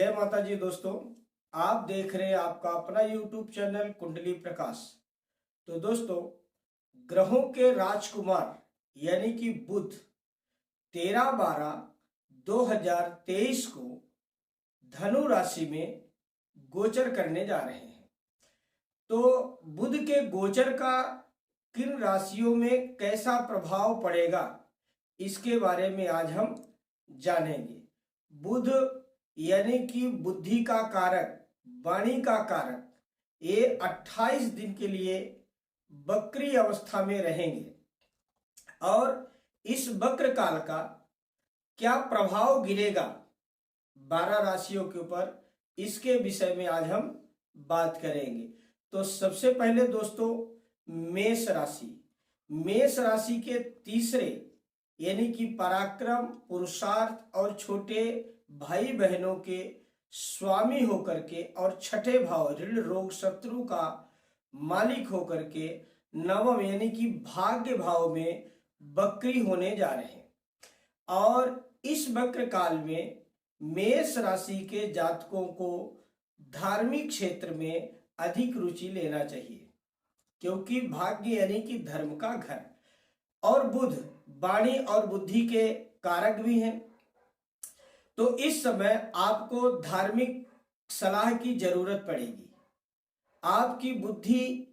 जय माता जी दोस्तों। आप देख रहे हैं आपका अपना YouTube चैनल कुंडली प्रकाश। तो दोस्तों, ग्रहों के राजकुमार यानी कि बुध 13/12/2023 को धनु राशि में गोचर करने जा रहे हैं। तो बुध के गोचर का किन राशियों में कैसा प्रभाव पड़ेगा, इसके बारे में आज हम जानेंगे। बुध यानी कि बुद्धि का कारक, वाणी का कारक, ये 28 दिन के लिए वक्री अवस्था में रहेंगे और इस वक्र काल का क्या प्रभाव गिरेगा 12 राशियों के ऊपर, इसके विषय में आज हम बात करेंगे। तो सबसे पहले दोस्तों, मेष राशि। मेष राशि के तीसरे यानी कि पराक्रम, पुरुषार्थ और छोटे भाई बहनों के स्वामी होकर के और छठे भाव ऋण रोग शत्रु का मालिक होकर के नवम यानी कि भाग्य भाव में वक्री होने जा रहे हैं। और इस वक्र काल में मेष राशि के जातकों को धार्मिक क्षेत्र में अधिक रुचि लेना चाहिए, क्योंकि भाग्य यानी कि धर्म का घर और बुध वाणी और बुद्धि के कारक भी हैं। तो इस समय आपको धार्मिक सलाह की जरूरत पड़ेगी। आपकी बुद्धि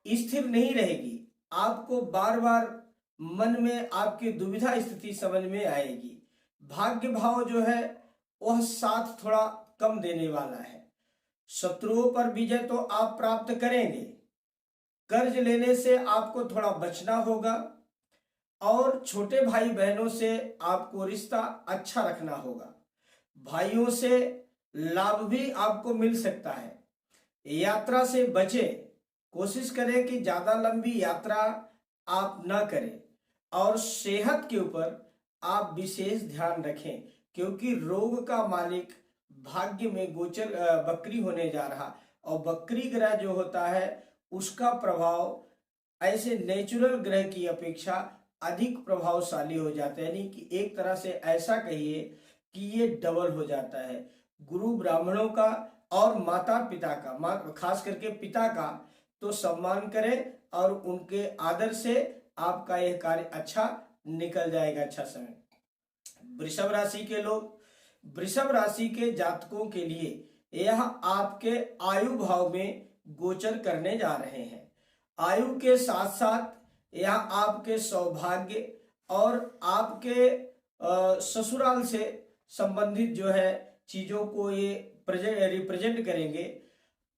स्थिर नहीं रहेगी, आपको बार बार मन में आपकी दुविधा स्थिति समझ में आएगी। भाग्य भाव जो है वह साथ थोड़ा कम देने वाला है। शत्रुओं पर विजय तो आप प्राप्त करेंगे, कर्ज लेने से आपको थोड़ा बचना होगा और छोटे भाई बहनों से आपको रिश्ता अच्छा रखना होगा। भाइयों से लाभ भी आपको मिल सकता है। यात्रा से बचें, कोशिश करें कि ज्यादा लंबी यात्रा आप ना करें और सेहत के ऊपर आप विशेष ध्यान रखें, क्योंकि रोग का मालिक भाग्य में गोचर वक्री होने जा रहा और वक्री ग्रह जो होता है उसका प्रभाव ऐसे नेचुरल ग्रह की अपेक्षा अधिक प्रभावशाली हो जाता है। यानी कि एक तरह से ऐसा कहिए कि ये डबल हो जाता है। गुरु ब्राह्मणों का और माता पिता का, खास करके पिता का तो सम्मान करें और उनके आदर से आपका यह कार्य अच्छा निकल जाएगा। अच्छा समय। वृषभ राशि के लोग, वृषभ राशि के जातकों के लिए यह आपके आयु भाव में गोचर करने जा रहे हैं। आयु के साथ साथ यह आपके सौभाग्य और आपके ससुराल से संबंधित जो है चीजों को ये रिप्रेजेंट करेंगे।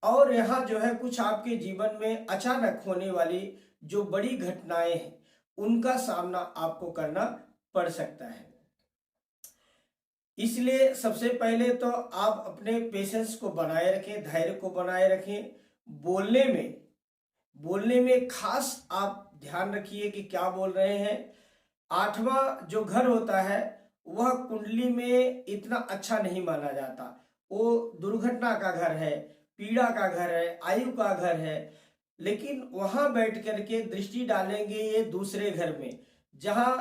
और यहाँ जो है कुछ आपके जीवन में अचानक होने वाली जो बड़ी घटनाएं हैं उनका सामना आपको करना पड़ सकता है। इसलिए सबसे पहले तो आप अपने पेशेंस को बनाए रखें, धैर्य को बनाए रखें। बोलने में खास आप ध्यान रखिए कि क्या बोल रहे हैं। 8वां जो घर होता है वह कुंडली में इतना अच्छा नहीं माना जाता। वो दुर्घटना का घर है, पीड़ा का घर है, आयु का घर है। लेकिन वहां बैठ करके दृष्टि डालेंगे ये दूसरे घर में, जहां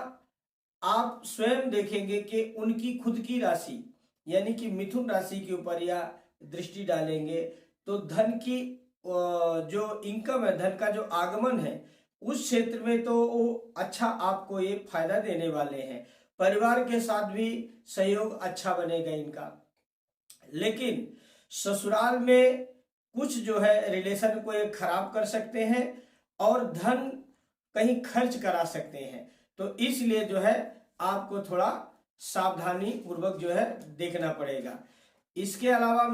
आप स्वयं देखेंगे कि उनकी खुद की राशि यानी कि मिथुन राशि के ऊपर या दृष्टि डालेंगे तो धन की जो इनकम है, धन का जो आगमन है उस क्षेत्र में तो वो अच्छा आपको ये फायदा देने वाले हैं। परिवार के साथ भी सहयोग अच्छा बनेगा इनका। लेकिन ससुराल में कुछ जो है रिलेशन को ये खराब कर सकते हैं और धन कहीं खर्च करा सकते हैं। तो इसलिए जो है आपको थोड़ा सावधानी पूर्वक जो है देखना पड़ेगा। इसके अलावा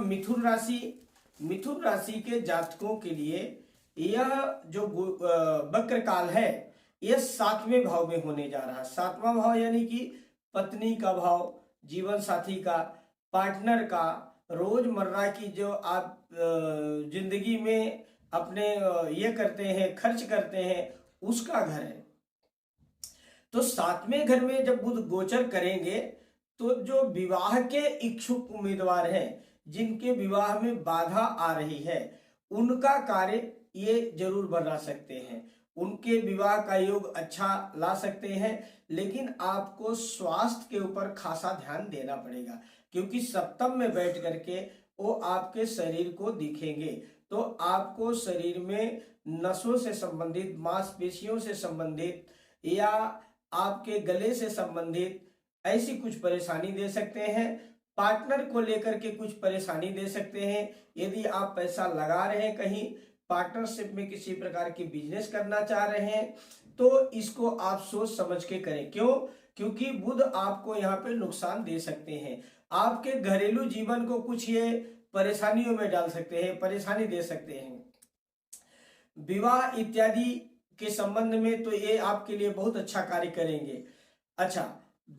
मिथुन राशि के जातकों के लिए यह जो वक्र काल है यह 7वें भाव में होने जा रहा है। 7वां भाव यानी कि पत्नी का भाव, जीवन साथी का, पार्टनर का, रोजमर्रा की जो आप जिंदगी में अपने ये करते हैं, खर्च करते हैं, उसका घर है। तो 7वें घर में जब बुध गोचर करेंगे तो जो विवाह के इच्छुक उम्मीदवार हैं, जिनके विवाह में बाधा आ रही है, उनका कार्य ये जरूर बना सकते हैं। उनके विवाह का योग अच्छा ला सकते हैं। लेकिन आपको स्वास्थ्य के ऊपर खासा ध्यान देना पड़ेगा। क्योंकि सप्तम में बैठ करके वो आपके शरीर को दिखेंगे। तो आपको शरीर में नसों से संबंधित, मांसपेशियों से संबंधित या आपके गले से संबंधित ऐसी कुछ परेशानी दे सकते हैं। पार्टनर को लेकर के कुछ परेशानी दे सकते हैं। यदि आप पैसा लगा रहे हैं कहीं पार्टनरशिप में, किसी प्रकार की बिजनेस करना चाह रहे हैं, तो इसको आप सोच समझ के करें। क्यों? क्योंकि बुध आपको यहाँ पे नुकसान दे सकते हैं। आपके घरेलू जीवन को कुछ ये परेशानियों में डाल सकते हैं, परेशानी दे सकते हैं। विवाह इत्यादि के संबंध में तो ये आपके लिए बहुत अच्छा कार्य करेंगे। अच्छा,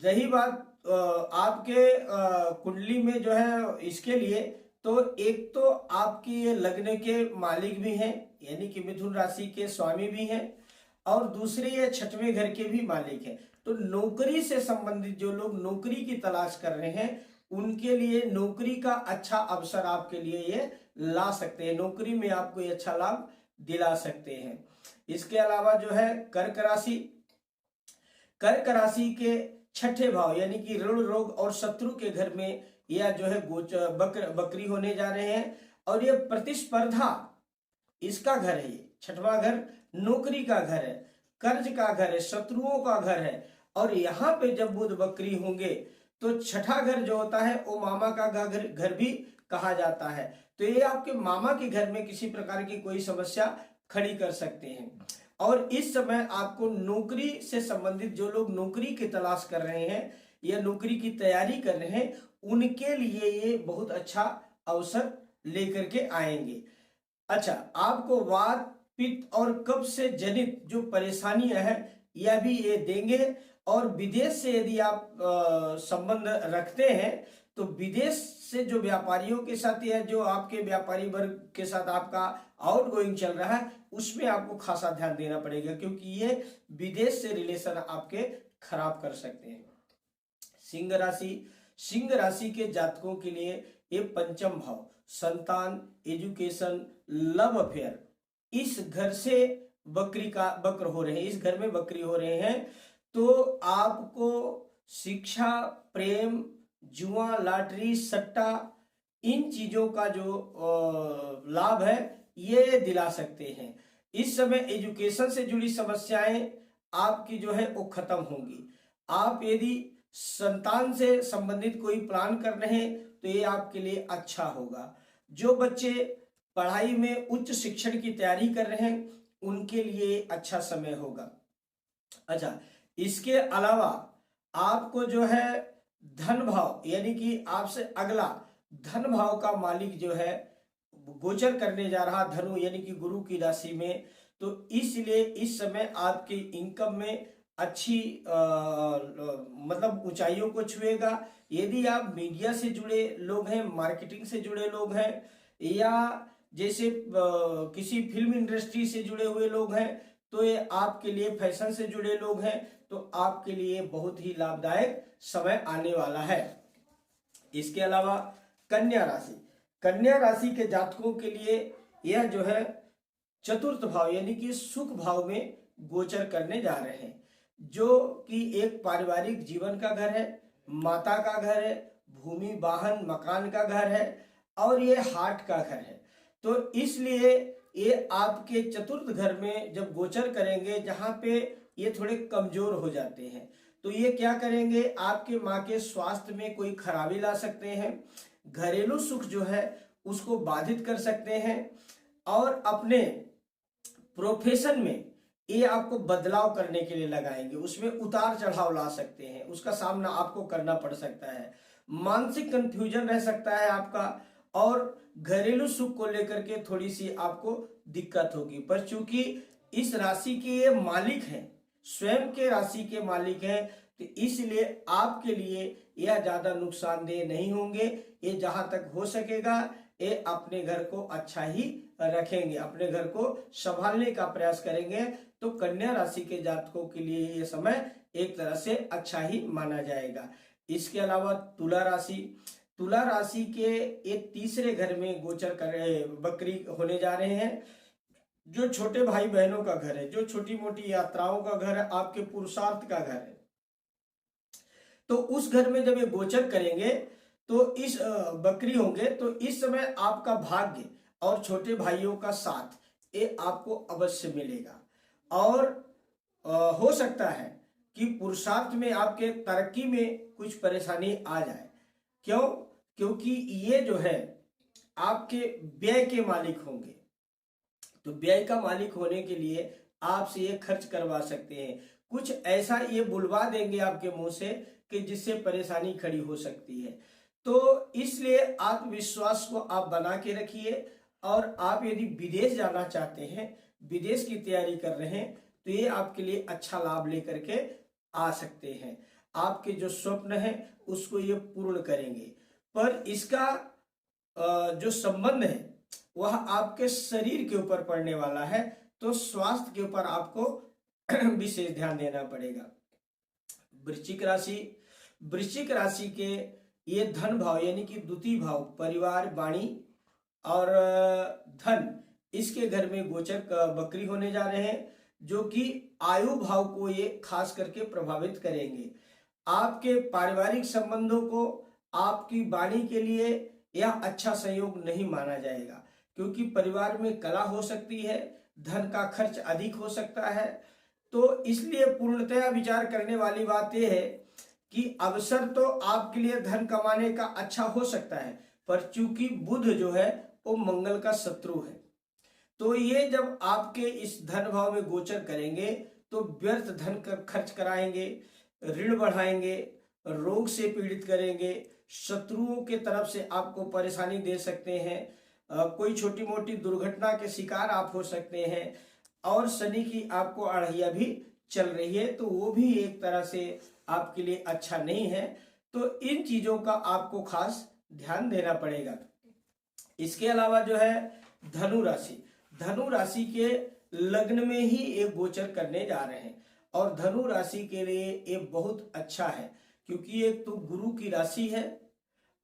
रही बात आपके कुंडली में जो है इसके लिए, तो एक तो आपकी ये लग्न के मालिक भी हैं, यानी कि मिथुन राशि के स्वामी भी हैं, और दूसरे ये छठवें घर के भी मालिक हैं। तो नौकरी से संबंधित जो लोग नौकरी की तलाश कर रहे हैं उनके लिए नौकरी का अच्छा अवसर आपके लिए ये ला सकते हैं। नौकरी में आपको ये अच्छा लाभ दिला सकते हैं। इसके अलावा जो है कर्क राशि, कर्क राशि के छठे भाव यानी कि ऋण, रोग और शत्रु के घर में यह जो है बकरी होने जा रहे हैं। और ये प्रतिस्पर्धा इसका घर है। ये छठवां घर नौकरी का घर है, कर्ज का घर है, शत्रुओं का घर है। और यहाँ पे जब बुध बकरी होंगे तो छठा घर जो होता है वो मामा का घर भी कहा जाता है। तो ये आपके मामा के घर में किसी प्रकार की कोई समस्या खड़ी कर सकते हैं। और इस समय आपको नौकरी से संबंधित जो लोग नौकरी की तलाश कर रहे हैं या नौकरी की तैयारी कर रहे हैं उनके लिए ये बहुत अच्छा अवसर लेकर के आएंगे। अच्छा, आपको वात, पित्त और कब्ज से जनित जो परेशानियां हैं यह भी ये देंगे। और विदेश से यदि आप संबंध रखते हैं तो विदेश से जो व्यापारियों के साथ या जो आपके व्यापारी वर्ग के साथ आपका आउटगोइंग चल रहा है उसमें आपको खासा ध्यान देना पड़ेगा, क्योंकि ये विदेश से रिलेशन आपके खराब कर सकते हैं। सिंह राशि, सिंह राशि के जातकों के लिए ये पंचम भाव संतान, एजुकेशन, लव अफेयर, इस घर से वक्र हो रहे हैं, इस घर में वक्री हो रहे हैं। तो आपको शिक्षा, प्रेम, जुआ, लॉटरी, सट्टा, इन चीजों का जो लाभ है ये दिला सकते हैं। इस समय एजुकेशन से जुड़ी समस्याएं आपकी जो है वो खत्म होंगी। आप यदि संतान से संबंधित कोई प्लान कर रहे हैं तो ये आपके लिए अच्छा होगा। जो बच्चे पढ़ाई में उच्च शिक्षण की तैयारी कर रहे हैं उनके लिए अच्छा समय होगा। अच्छा, इसके अलावा आपको जो है धन भाव यानी कि आपसे अगला धन भाव का मालिक जो है गोचर करने जा रहा धनु यानी कि गुरु की राशि में। तो इसलिए इस समय आपकी इनकम में अच्छी मतलब ऊंचाइयों को छुएगा। यदि आप मीडिया से जुड़े लोग हैं, मार्केटिंग से जुड़े लोग हैं, या जैसे किसी फिल्म इंडस्ट्री से जुड़े हुए लोग हैं, तो ये आपके लिए, फैशन से जुड़े लोग हैं तो आपके लिए बहुत ही लाभदायक समय आने वाला है। इसके अलावा कन्या राशि, कन्या राशि के जातकों के लिए यह जो है चतुर्थ भाव यानी कि सुख भाव में गोचर करने जा रहे हैं, जो कि एक पारिवारिक जीवन का घर है, माता का घर है, भूमि, वाहन, मकान का घर है और ये हार्ट का घर है। तो इसलिए ये आपके चतुर्थ घर में जब गोचर करेंगे जहां पे ये थोड़े कमजोर हो जाते हैं, तो ये क्या करेंगे, आपके माँ के स्वास्थ्य में कोई खराबी ला सकते हैं, घरेलू सुख जो है उसको बाधित कर सकते हैं और अपने प्रोफेशन में ये आपको बदलाव करने के लिए लगाएंगे, उसमें उतार चढ़ाव ला सकते हैं, उसका सामना आपको करना पड़ सकता है, मानसिक कंफ्यूजन रह सकता है आपका और घरेलू सुख को लेकर के थोड़ी सी आपको दिक्कत होगी। पर चूंकि इस राशि के ये मालिक हैं, स्वयं के राशि के मालिक हैं, तो इसलिए आपके लिए यह ज्यादा नुकसानदेह नहीं होंगे। ये जहां तक हो सकेगा ये अपने घर को अच्छा ही रखेंगे, अपने घर को संभालने का प्रयास करेंगे। तो कन्या राशि के जातकों के लिए ये समय एक तरह से अच्छा ही माना जाएगा। इसके अलावा तुला राशि, तुला राशि के एक तीसरे घर में गोचर कर बकरी होने जा रहे हैं, जो छोटे भाई बहनों का घर है, जो छोटी मोटी यात्राओं का घर है, आपके पुरुषार्थ का घर है। तो उस घर में जब ये गोचर करेंगे तो इस बकरी होंगे, तो इस समय आपका भाग्य और छोटे भाइयों का साथ ये आपको अवश्य मिलेगा। और हो सकता है कि पुरुषार्थ में आपके तरक्की में कुछ परेशानी आ जाए। क्यों? क्योंकि ये जो है आपके व्यय के मालिक होंगे, तो व्यय का मालिक होने के लिए आपसे ये खर्च करवा सकते हैं। कुछ ऐसा ये बुलवा देंगे आपके मुंह से कि जिससे परेशानी खड़ी हो सकती है। तो इसलिए आत्मविश्वास को आप बना के रखिए। और आप यदि विदेश जाना चाहते हैं, विदेश की तैयारी कर रहे हैं, तो ये आपके लिए अच्छा लाभ लेकर के आ सकते हैं। आपके जो स्वप्न है उसको ये पूर्ण करेंगे। पर इसका जो संबंध है वह आपके शरीर के ऊपर पड़ने वाला है, तो स्वास्थ्य के ऊपर आपको विशेष ध्यान देना पड़ेगा। वृश्चिक राशि, वृश्चिक राशि के ये धन भाव यानी कि द्वितीय भाव, परिवार, वाणी और धन, इसके घर में गोचर बकरी होने जा रहे हैं, जो कि आयु भाव को ये खास करके प्रभावित करेंगे। आपके पारिवारिक संबंधों को आपकी वाणी के लिए यह अच्छा संयोग नहीं माना जाएगा, क्योंकि परिवार में कलह हो सकती है, धन का खर्च अधिक हो सकता है। तो इसलिए पूर्णतया विचार करने वाली बात यह है कि अवसर तो आपके लिए धन कमाने का अच्छा हो सकता है, पर चूंकि बुध जो है वो मंगल का शत्रु है, तो ये जब आपके इस धन भाव में गोचर करेंगे तो व्यर्थ धन का खर्च कराएंगे, ऋण बढ़ाएंगे, रोग से पीड़ित करेंगे, शत्रुओं के तरफ से आपको परेशानी दे सकते हैं, कोई छोटी मोटी दुर्घटना के शिकार आप हो सकते हैं। और शनि की आपको अड़हिया भी चल रही है, तो वो भी एक तरह से आपके लिए अच्छा नहीं है। तो इन चीजों का आपको खास ध्यान देना पड़ेगा। इसके अलावा जो है धनु राशि, धनु राशि के लग्न में ही एक गोचर करने जा रहे हैं, और धनु राशि के लिए ये बहुत अच्छा है, क्योंकि एक तो गुरु की राशि है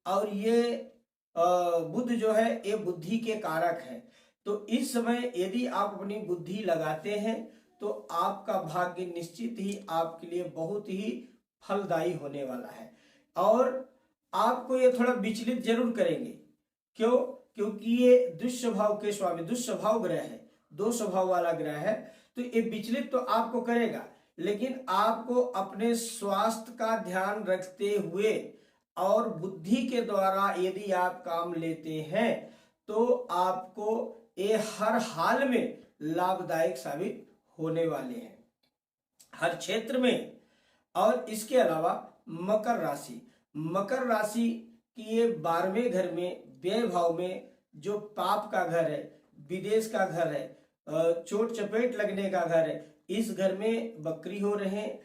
और ये बुध जो है ये बुद्धि के कारक है। तो इस समय यदि आप अपनी बुद्धि लगाते हैं तो आपका भाग्य निश्चित ही आपके लिए बहुत ही फलदायी होने वाला है। और आपको ये थोड़ा विचलित जरूर करेंगे। क्यों? क्योंकि ये दुष्स्वभाव के स्वामी, दुष्स्वभाव ग्रह है, दो स्वभाव वाला ग्रह है, तो ये विचलित तो आपको करेगा, लेकिन आपको अपने स्वास्थ्य का ध्यान रखते हुए और बुद्धि के द्वारा यदि आप काम लेते हैं तो आपको ये हर हाल में लाभदायक साबित होने वाले हैं, हर क्षेत्र में। और इसके अलावा मकर राशि, मकर राशि की ये 12वें घर में, व्यय भाव में, जो पाप का घर है, विदेश का घर है, चोट चपेट लगने का घर है, इस घर में बकरी हो रहे हैं।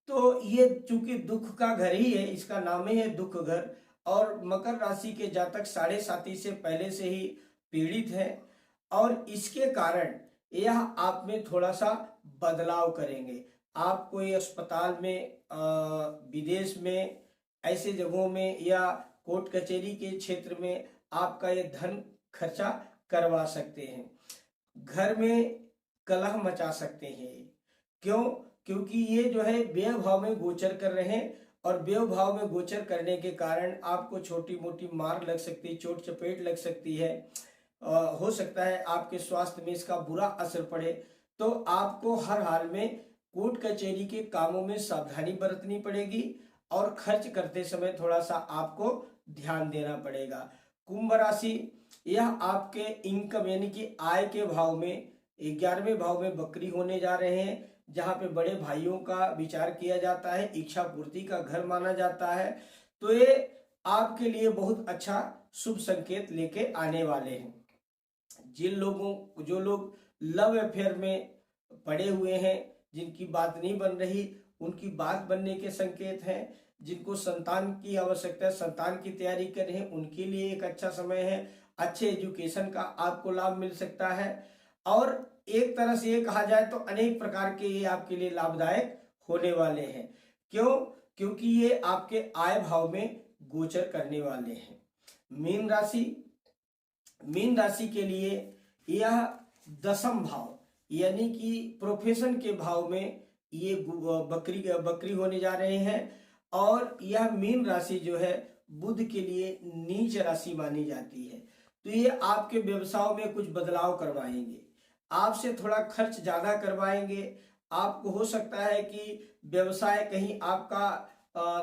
तो ये चूंकि दुख का घर ही है, इसका नाम ही है दुख घर, और मकर राशि के जातक 7.5 से पहले से ही पीड़ित है, और इसके कारण यह आप में थोड़ा सा बदलाव करेंगे। आप कोई अस्पताल में, विदेश में, ऐसे जगहों में या कोर्ट कचहरी के क्षेत्र में आपका ये धन खर्चा करवा सकते हैं। घर में कलह मचा सकते हैं। क्यों? क्योंकि ये जो है व्यय भाव में गोचर कर रहे हैं, और व्यय भाव में गोचर करने के कारण आपको छोटी मोटी मार लग सकती है, चोट चपेट लग सकती है, हो सकता है आपके स्वास्थ्य में इसका बुरा असर पड़े। तो आपको हर हाल में कोर्ट कचहरी के कामों में सावधानी बरतनी पड़ेगी, और खर्च करते समय थोड़ा सा आपको ध्यान देना पड़ेगा। कुंभ राशि, यह आपके इनकम यानी कि आय के भाव में 11वें भाव में बकरी होने जा रहे हैं, जहां पे बड़े भाइयों का विचार किया जाता है, इच्छा पूर्ति का घर माना जाता है। तो ये आपके लिए बहुत अच्छा शुभ संकेत लेके आने वाले हैं। जो लोग लव अफेयर में पड़े हुए हैं, जिनकी बात नहीं बन रही, उनकी बात बनने के संकेत हैं। जिनको संतान की आवश्यकता है, संतान की तैयारी कर रहे हैं, उनके लिए एक अच्छा समय है। अच्छे एजुकेशन का आपको लाभ मिल सकता है, और एक तरह से ये कहा जाए तो अनेक प्रकार के ये आपके लिए लाभदायक होने वाले हैं। क्यों? क्योंकि ये आपके आय भाव में गोचर करने वाले हैं। मीन राशि, मीन राशि के लिए यह 10वां भाव यानी कि प्रोफेशन के भाव में ये बकरी होने जा रहे हैं, और यह मीन राशि जो है बुध के लिए नीच राशि मानी जाती है। तो ये आपके व्यवसायों में कुछ बदलाव करवाएंगे, आपसे थोड़ा खर्च ज्यादा करवाएंगे। आपको हो सकता है कि व्यवसाय कहीं आपका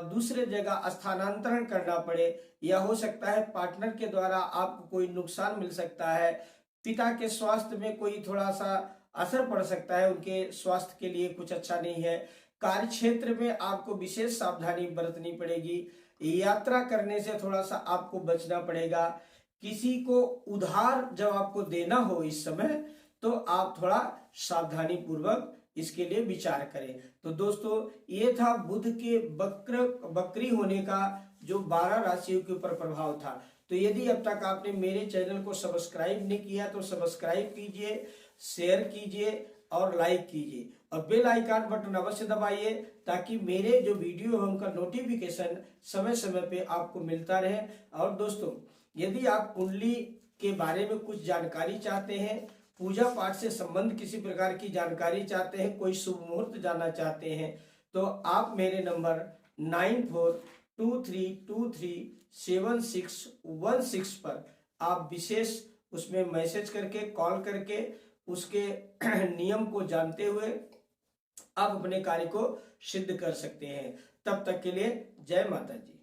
दूसरे जगह स्थानांतरण करना पड़े, या हो सकता है पार्टनर के द्वारा आपको कोई नुकसान मिल सकता है। पिता के स्वास्थ्य में कोई थोड़ा सा असर पड़ सकता है, उनके स्वास्थ्य के लिए कुछ अच्छा नहीं है। कार्य क्षेत्र में आपको विशेष सावधानी बरतनी पड़ेगी। यात्रा करने से थोड़ा सा आपको बचना पड़ेगा। किसी को उधार जब आपको देना हो इस समय, तो आप थोड़ा सावधानी पूर्वक इसके लिए विचार करें। तो दोस्तों, ये था बुध के बकरी होने का जो 12 राशियों के ऊपर प्रभाव था। तो यदि अब तक आपने मेरे चैनल को सब्सक्राइब नहीं किया तो सब्सक्राइब कीजिए, शेयर कीजिए और लाइक कीजिए, और बेल आइकन बटन अवश्य दबाइए, ताकि मेरे जो वीडियो है उनका नोटिफिकेशन समय समय पे आपको मिलता रहे। और दोस्तों, यदि आप कुंडली के बारे में कुछ जानकारी चाहते हैं, पूजा पाठ से संबंध किसी प्रकार की जानकारी चाहते हैं, कोई शुभ मुहूर्त जानना चाहते हैं, तो आप मेरे नंबर 9423237616 पर आप विशेष उसमें मैसेज करके, कॉल करके उसके नियम को जानते हुए आप अपने कार्य को सिद्ध कर सकते हैं। तब तक के लिए जय माता जी।